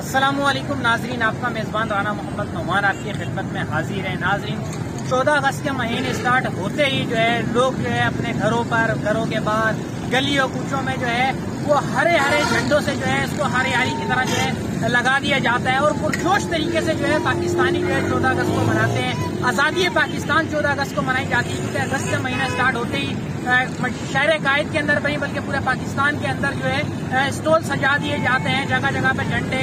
अस्सलामुअलैकुम नाजरीन, आपका मेज़बान राना मोहम्मद नौमान आपकी खिदमत में हाजिर है। नाजरीन, 14 अगस्त के महीने स्टार्ट होते ही जो है लोग जो है अपने घरों पर, घरों के बाहर, गलियों कूचों में जो है वो हरे हरे झंडों से जो है इसको हरियाली की तरह जो है लगा दिया जाता है और पुरजोश तरीके से जो है पाकिस्तानी जो है 14 अगस्त को मनाते हैं। आज़ादी पाकिस्तान 14 अगस्त को मनाई जाती है क्योंकि अगस्त का महीना स्टार्ट होते ही शहर कायद के अंदर नहीं बल्कि पूरे पाकिस्तान के अंदर जो है स्टॉल सजा दिए जाते हैं। जगह जगह पर झंडे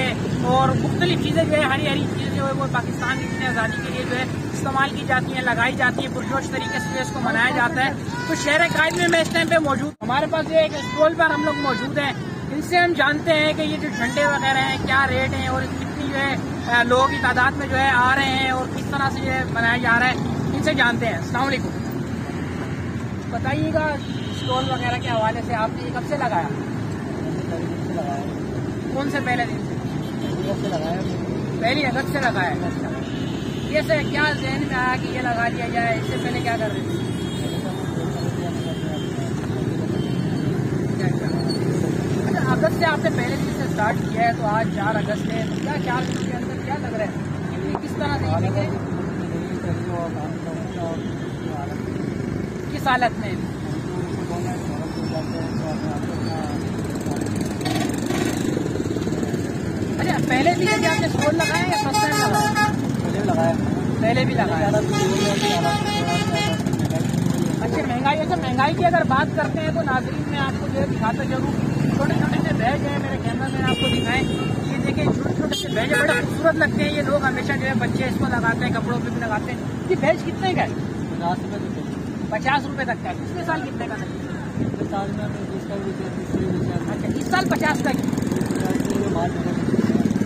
और मुख्तलिफ चीजें जो है हरी हरी चीजें जो है वो पाकिस्तान की आज़ादी के लिए जो है इस्तेमाल की जाती है, लगाई जाती है। पुरजोश तरीके से इसको मनाया जाता है। तो शहर कायद में मैं इस टाइम पे मौजूद, हमारे पास जो एक स्टॉल पर हम लोग मौजूद हैं। इनसे हम जानते हैं कि ये जो झंडे वगैरह हैं क्या रेट हैं और कितनी जो है लोगों की तादाद में जो है आ रहे हैं और किस तरह से जो है मनाया जा रहा है, इनसे जानते हैं। अस्सलाम वालेकुम, बताइएगा स्टॉल वगैरह के हवाले से आपने ये कब से लगाया? कौन से पहले दिन से लगाया? पहली अगस्त से लगाया। ये से क्या ज़हन में आया कि ये लगा लिया जाए? इससे पहले क्या कर रहे थे? अच्छा, अगस्त से आपने पहले दिन से स्टार्ट किया है तो आज 4 अगस्त है, तो क्या 4 दिनों के अंदर क्या लग रहा है कि किस तरह से किस हालत में? अच्छा, पहले भी जब आपने स्टॉल लगाया या फर्स्ट टाइम लगाया? पहले भी लगाया। अच्छा, महंगाई की अगर बात करते हैं तो नाज़रीन मैं आपको जो है दिखाता जरूर। छोटे छोटे से बैग है, मेरे कैमरा मैन आपको दिखाएं। ये देखिए छोटे छोटे से बैग बड़े खूबसूरत लगते हैं। ये लोग हमेशा जो है बच्चे इसको लगाते हैं, कपड़ों पे भी लगाते हैं। ये बैग कितने का है? 50 रुपए तक का। पिछले साल कितने का था? अच्छा, इस साल 50 तक।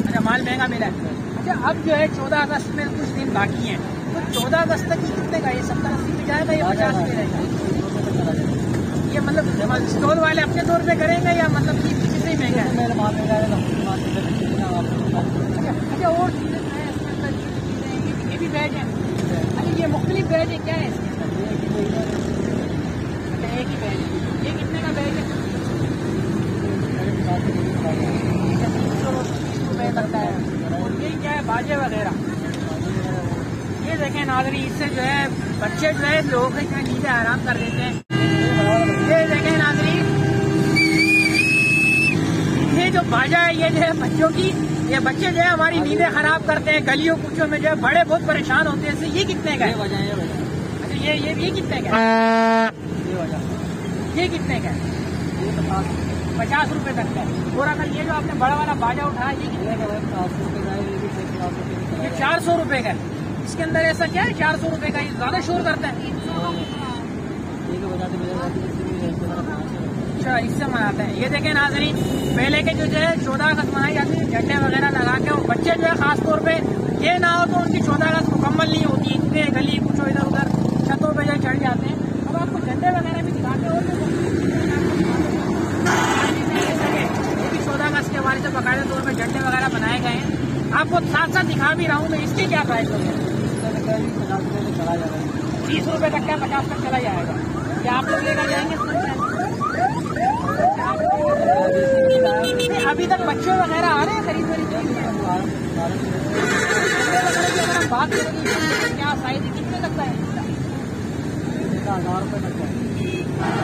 अच्छा, माल महंगा मिला है। अच्छा, अब जो है 14 अगस्त में कुछ दिन बाकी हैं, तो 14 अगस्त तक कितने का? ये 70-80 पे जाएगा या 50 पे रहेगा? ये मतलब स्टॉल वाले अपने तौर पे करेंगे या मतलब कि किसी से ही महंगा है? अच्छा, और चीजें हैं इसके अंदर, ये भी बैग है। अच्छा, ये मुख्तलिफ बैग है, क्या है इसके? एक ही बैग है। ये कितने का बैग है? 320 रुपए तक का है। और ये क्या है? बाजे वगैरह। ये देखें नाज़रीन, इससे जो है बच्चे जो है लोगों की नींदें आराम कर देते हैं। ये देखें नाज़रीन, ये जो बाजा है ये जो है बच्चों की, ये बच्चे जो है हमारी नींदें खराब करते हैं। गलियों कुचों में जो है बड़े बहुत परेशान होते हैं इससे। ये कितने का है? अच्छा, ये कितने का है? ये कितने का है? 50 रुपए तक का है। और अगर ये जो आपने बड़ा वाला बाजा उठाया ये कितने का है? ये 400 रुपए का है। इसके अंदर ऐसा क्या है 400 रुपए का? ये ज्यादा शोर करता है। अच्छा, इससे मनाते हैं। ये देखें नाज़रीन, पहले के जो है 14 अगस्त मनाई जाती है झंडे वगैरह लगा के, और बच्चे जो है खास तौर पे ये ना हो तो उनकी 14 अगस्त मुकम्मल नहीं होती। इतने गली कुछ इधर उधर छतों पे जो चढ़ जाते हैं। अब आपको झंडे वगैरह भी दिखाते हो तो 14 अगस्त के हवाले से बाकायदा तौर पर झंडे वगैरह बनाए गए हैं। आपको साथ साथ दिखा भी रहा हूँ मैं। इसके क्या प्राइस होंगे? 30 रुपए तक का, 50 तक चला जाएगा। क्या आप लोग लेकर जाएंगे? अभी तक बच्चे वगैरह आ रहे हैं खरीद बात करेंगे क्या साइज कितने तक का है? 1000 रुपए तक का।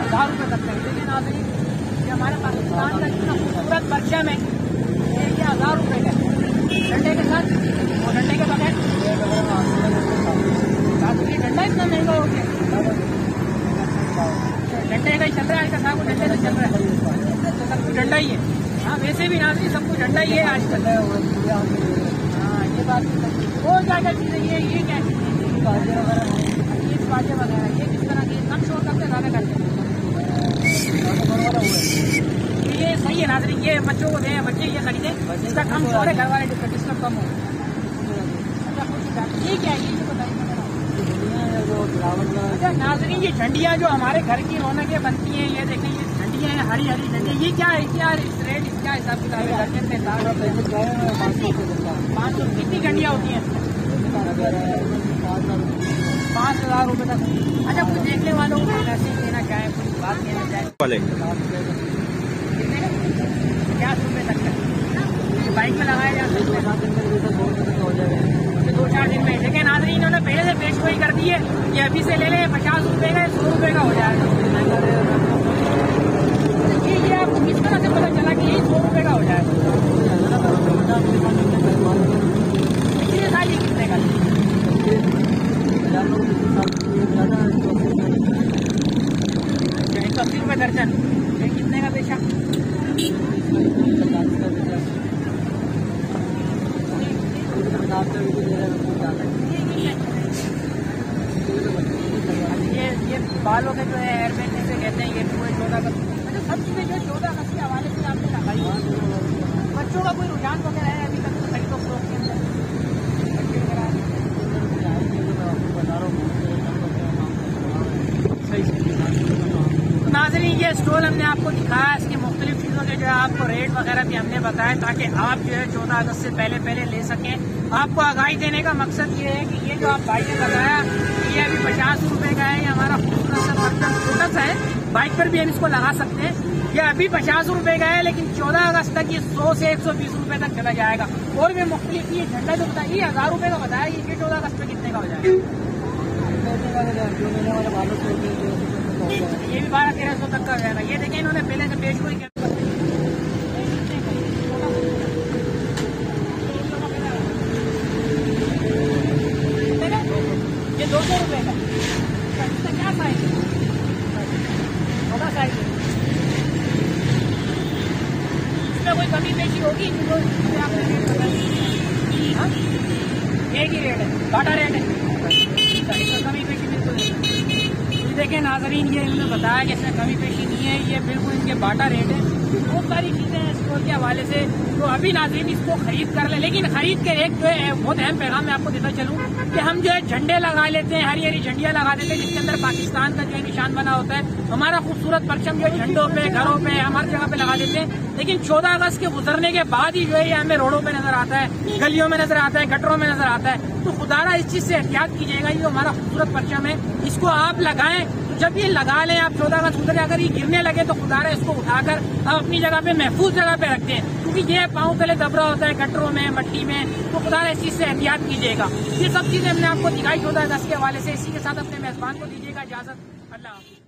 1000 रुपए तक का। देखिए नाज़रीन, ये हमारे पाकिस्तान का इतना खूबसूरत परचम है। ये 1000 रुपए का डंडे के साथ और डंडे के बगैर डंडा इतना महंगा हो गया। डंडे का ही चल रहा है, साहब डंडे से चल रहा है, सब कुछ डंडा ही है। हाँ, वैसे भी नाज़रीन सब कुछ डंडा ही है आजकल। हाँ, ये बात और क्या क्या चीज़ें? ये क्या है? बाजे वगैरह ये किस तरह की? कम शोर करते ज़्यादा करते? ये सही है नाज़रीन, ये बच्चों को दें, बच्चे ये खरीदें, इसका कम शोर है, घर वाले डिस्टर्ब कम हो। ये क्या है? ये बताइए। अच्छा नाज़रीन, ये झंडियाँ जो हमारे घर की रौनकें बनती हैं, ये देखें ये झंडियाँ हैं, हरी हरी झंडियाँ। ये क्या है? क्या रेट? क्या हिसाब किताब है? 500। कितनी झंडियाँ होती हैं? 5000 रुपए तक। अच्छा, कुछ देखने वालों को मैसेज देना चाहें, कुछ बात कहना चाहें? 50 रुपए तक का। बाइक में लगाया जा सकता है 2-4 दिन में। लेकिन नाज़रीन इन्होंने पहले से पेश गोई कर दी है कि अभी से ले लें 50 रुपए का 100 रुपए का हो जाएगा। ये आपको किस तरह से पता चला कि ये 100 रुपए का हो जाएगा? पिछले साल ये कितने का? अच्छा 180 रुपए दर्जन। ये कितने का बेचा? ये बालों के जो है हेयर बैंड से कहते हैं, ये पूरे 14 अगस्त मतलब सब चीजें जो 14 अगस्त के हवाले से आपने लगाई। बच्चों का कोई रुझान वगैरह है अभी तक तो खरीदो फरोख्त के अंदर? नाज़रीन ये स्टॉल हमने आपको दिखाया, इसकी मुख्तलिफ चीज़ों के जो है आपको रेट वगैरह भी हमने बताया ताकि आप जो है 14 अगस्त से पहले ले सकें। आपको आगाही देने का मकसद ये है कि ये जो आप भाई ने बताया ये अभी 50 रुपए का है, ये हमारा खूबसूरत सा बर्तन छोटा सा है, बाइक पर भी हम इसको लगा सकते हैं। ये अभी 50 रुपए का है लेकिन 14 अगस्त तक ये 100 से 120 रुपए तक चला जाएगा। और भी मुख्तलिफ ये झंडा जो बताया ये 1000 रुपए का बताया, ये 14 अगस्त में कितने का हो जाएगा? ये भी 1200-1300 तक का हो जाएगा। ये देखें इन्होंने पहले से पेश गोई किया। ये 200 रुपए का। इसका क्या साइज है? छोटा साइज है। इसमें कोई कमी पेशी होगी जो आपने रेट बताई? हाँ एक ही रेट है, बाटा रेट है, इसमें कमी पेशी बिल्कुल नहीं। देखें नाज़रीन ये इन्होंने बताया कि इसमें कमी पेशी नहीं है, ये बिल्कुल इनके बाटा रेट है। बहुत सारी चीजें हैं स्टोर के हवाले से, तो अभी नाज़रीन इसको खरीद कर ले। लेकिन खरीद के एक जो है बहुत अहम पैगाम मैं आपको देता चलूँ कि हम जो है झंडे लगा लेते हैं, हरी हरी झंडियां लगा देते हैं जिसके अंदर पाकिस्तान का जो है निशान बना होता है। हमारा खूबसूरत परचम जो झंडों पे, घरों पे, हमारी जगह पे लगा देते हैं। लेकिन 14 अगस्त के गुजरने के बाद ही जो है ये हमें रोडों पे नजर आता है, गलियों में नजर आता है, गटरों में नजर आता है। तो खुदारा इस चीज से एहतियात कीजिएगा, ये हमारा खूबसूरत परचम है इसको आप लगाएं। जब ये लगा लें आप 14 अगस्त गुजरे, अगर ये गिरने लगे तो खुदारा इसको उठाकर आप अपनी जगह पे महफूज जगह पे रखते हैं, क्योंकि ये पाँव तले दबरा होता है गटरों में, मट्टी में। तो खुदारा इस चीज से एहतियात कीजिएगा। ये सब चीजें हमने आपको दिखाई 14 अगस्त के हवाले से। इसी के साथ अपने मेजबान को दीजिएगा इजाजत। अल्लाह हाफिज़।